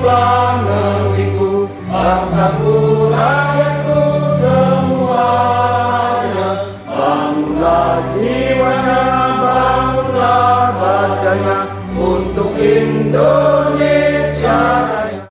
bangunlah negeriku, bangsaku, rakyatku semuanya. Bangunlah jiwanya, bangunlah badannya untuk Indonesia Raya.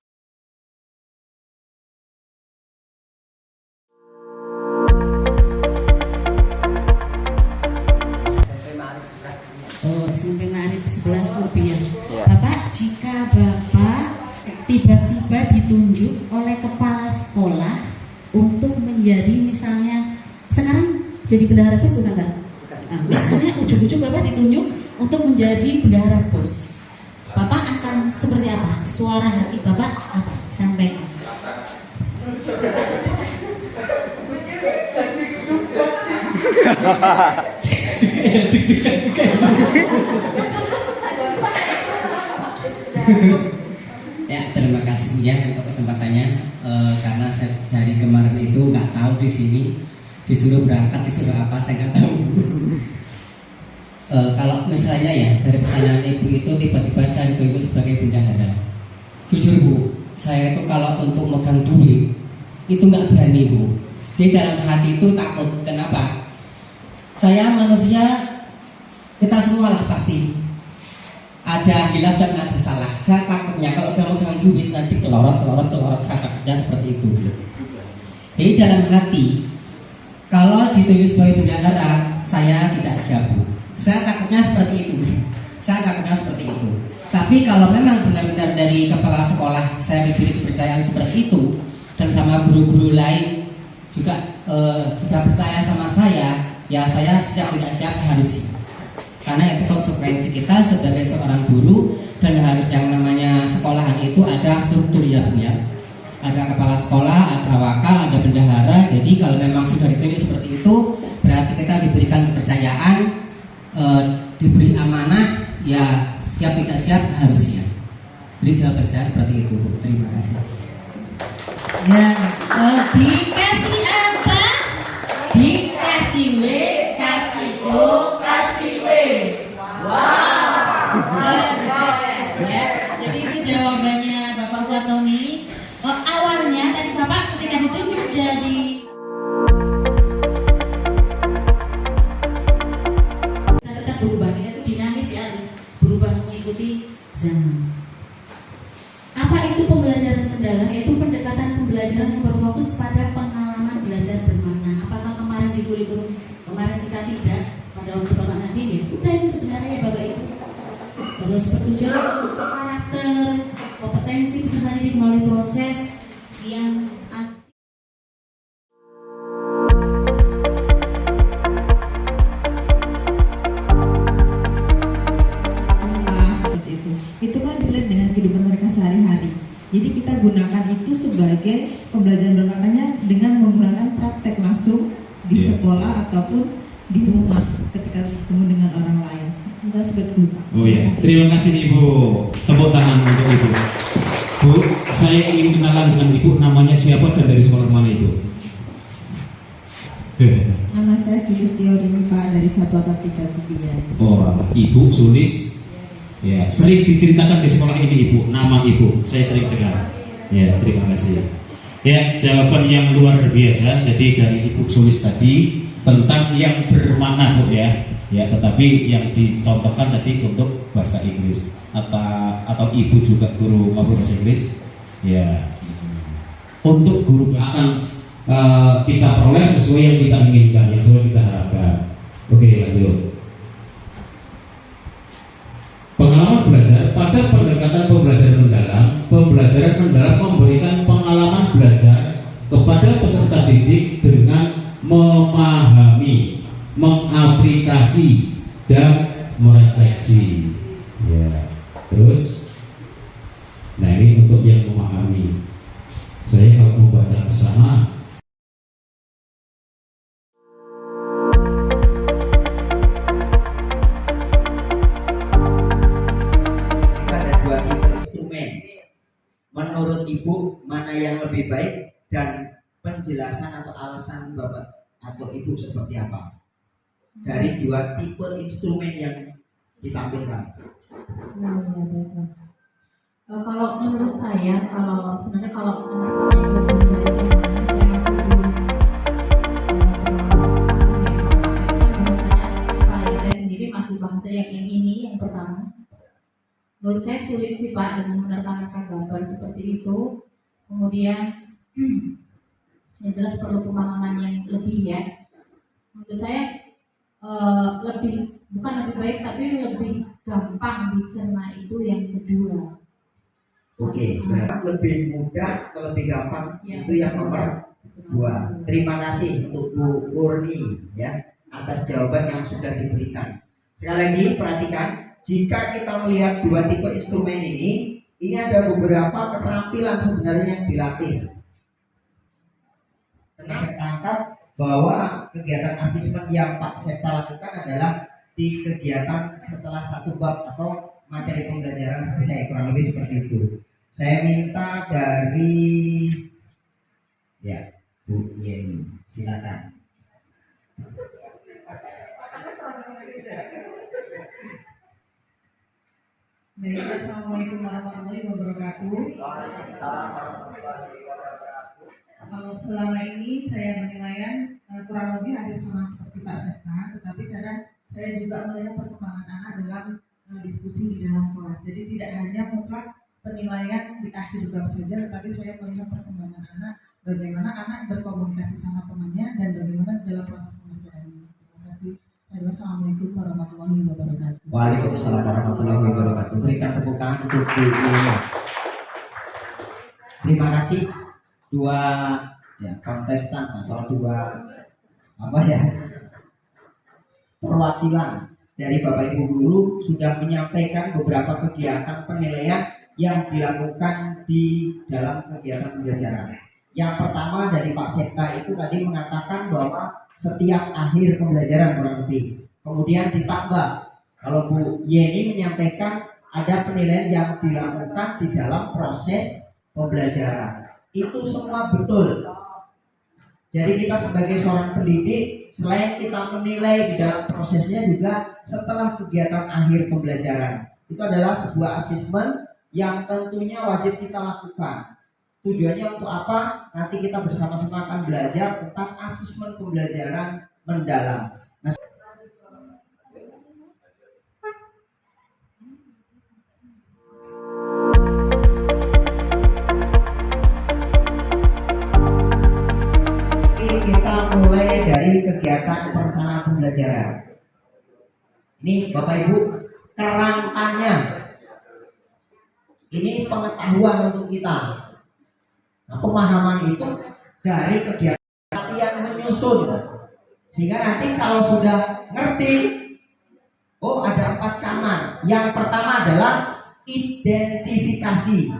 Oh, sampai Maret 11 rupiah. Bapak, jika Bapak tiba-tiba ditunjuk oleh kepala sekolah untuk menjadi misalnya sekarang jadi bendahara BES bukan Pak? Nah, misalnya ujung-ujung Bapak ditunjuk untuk menjadi bendahara BES, Bapak akan seperti apa? Suara hati Bapak apa? Sampaikan. Ya, terima kasih Bu ya untuk kesempatannya. Karena saya dari kemarin itu nggak tahu di sini disuruh berangkat, disuruh apa saya nggak tahu. Kalau misalnya ya dari pertanyaan Ibu itu tiba-tiba saya ditunjuk sebagai bendahara. Jujur Bu, saya itu kalau untuk megang duit itu nggak berani Bu. Di dalam hati itu takut. Kenapa? Saya manusia, kita semua lah pasti ada hilaf dan ada salah. Saya takutnya kalau udah megang duit nanti kelorot. Saya takutnya seperti itu. Jadi dalam hati, kalau ditunjuk sebagai bendahara, saya tidak siap Bu. Saya takutnya seperti itu. Tapi kalau memang benar-benar dari kepala sekolah saya diberi kepercayaan seperti itu, dan sama guru-guru lain juga sudah percaya sama saya, ya saya siap tidak siap harus. Karena itu konsekuensi kita sebagai seorang guru, dan harus yang namanya sekolahan itu ada struktur ya Bu ya. Ada kepala sekolah, ada wakal, ada bendahara. Jadi kalau memang sudah ditunjuk seperti itu, berarti kita diberikan kepercayaan, diberi amanah, ya siap tidak siap harus siap. Jadi jawaban saya seperti itu Bu. Terima kasih. Ya, dikasih apa? Dikasih W, kasih O, kasih W. Wow. Ya, jadi itu jawabannya Bapak Fatoni. Awalnya tadi Bapak ketika ditunjuk jadi tetap berubah, kita itu dinamis ya, harus berubah mengikuti zaman. Apa itu pembelajaran mendalam? Yaitu pendekatan pembelajaran yang berfokus pada pengalaman belajar bermakna. Apakah kemarin di kurikulum kemarin kita tidak pada waktu Bapak Nadine ya? Sudah ini sebenarnya ya Bapak Ibu. Terus bertujuan karakter, kompetensi peserta didik melalui proses yang seperti itu kan relate dengan kehidupan mereka sehari-hari. Jadi kita gunakan itu sebagai pembelajaran bermaknanya dengan menggunakan praktek langsung di sekolah ataupun di rumah ketika bertemu dengan orang lain. Enggak seperti itu Pak. Oh ya, terima kasih Ibu. Tepuk tangan untuk Ibu. Bu, saya ingin kenalan dengan Ibu. Namanya siapa dan dari sekolah mana Ibu? Nama saya Sulistio Pak dari Satu Atap 3 Kubian. Oh, Ibu Sulis. Ya, sering diceritakan di sekolah ini Ibu. Nama Ibu, saya sering dengar. Ya, terima kasih. Ya, jawaban yang luar biasa. Jadi dari Ibu Sulis tadi tentang yang bermakna Bu ya. Ya, tetapi yang dicontohkan tadi untuk bahasa Inggris atau Ibu juga guru ngobrol bahasa Inggris. Ya, untuk guru akan kita peroleh sesuai yang kita inginkan, yang sesuai kita harapkan. Oke, lanjut. Pengalaman belajar pada pendekatan pembelajaran mendalam memberikan pengalaman belajar kepada peserta didik dengan memahami, mengaplikasi dan merefleksi. Ya, terus, nah ini untuk yang memahami. Saya kalau membaca bersama. Ada dua tipe instrumen. Menurut Ibu mana yang lebih baik dan penjelasan atau alasan Bapak atau Ibu seperti apa dari dua tipe instrumen yang ditampilkan? Kalau menurut saya, kalau sebenarnya kalau teman-teman yang lebih baik, saya masih belum menurut saya, saya sendiri masih bangsa yang ini yang pertama. Menurut saya sulit sih Pak dengan menerka-nerka gambar seperti itu. Kemudian yang jelas perlu pemahaman yang lebih ya. Menurut saya lebih, bukan lebih baik tapi lebih gampang dicerna itu yang kedua. Oke, berarti lebih mudah atau lebih gampang Ya, itu yang nomor 2. Terima kasih untuk Bu Kurni ya atas jawaban yang sudah diberikan. Sekali lagi perhatikan, jika kita melihat dua tipe instrumen ini ada beberapa keterampilan sebenarnya yang dilatih. Karena saya tangkap bahwa kegiatan asesmen yang Pak Septa lakukan adalah di kegiatan setelah satu bab atau materi pembelajaran selesai, kurang lebih seperti itu. Saya minta dari Bu Yeni, silakan. Baik, assalamualaikum warahmatullahi wabarakatuh. Kalau selama ini saya penilaian kurang lebih hampir sama seperti Pak Septa, tetapi kadang saya juga melihat perkembangan anak dalam diskusi di dalam kelas. Jadi tidak hanya mutlak penilaian di akhir bab saja, tetapi saya melihat perkembangan anak, bagaimana anak berkomunikasi sama temannya dan bagaimana dalam proses pengajarannya. Terima kasih. Assalamualaikum warahmatullahi wabarakatuh. Waalaikumsalam warahmatullahi wabarakatuh. Berikan tepuk tangan untuk Bu Yeni. Terima kasih dua kontestan atau dua perwakilan dari Bapak Ibu guru sudah menyampaikan beberapa kegiatan penilaian yang dilakukan di dalam kegiatan pembelajaran. Yang pertama dari Pak Septa itu tadi mengatakan bahwa setiap akhir pembelajaran kurang lebih. Kemudian ditambah kalau Bu Yeni menyampaikan ada penilaian yang dilakukan di dalam proses pembelajaran. Itu semua betul. Jadi kita sebagai seorang pendidik, selain kita menilai di dalam prosesnya juga setelah kegiatan akhir pembelajaran. Itu adalah sebuah asesmen yang tentunya wajib kita lakukan. Tujuannya untuk apa? Nanti kita bersama-sama akan belajar tentang asesmen pembelajaran mendalam. Nah, kita mulai dari kegiatan perencanaan pembelajaran. Ini Bapak Ibu kerangkanya. Ini pengetahuan untuk kita. Nah, pemahaman itu dari kegiatan latihan menyusun. Sehingga nanti kalau sudah ngerti, oh ada 4 kamar. Yang pertama adalah identifikasi.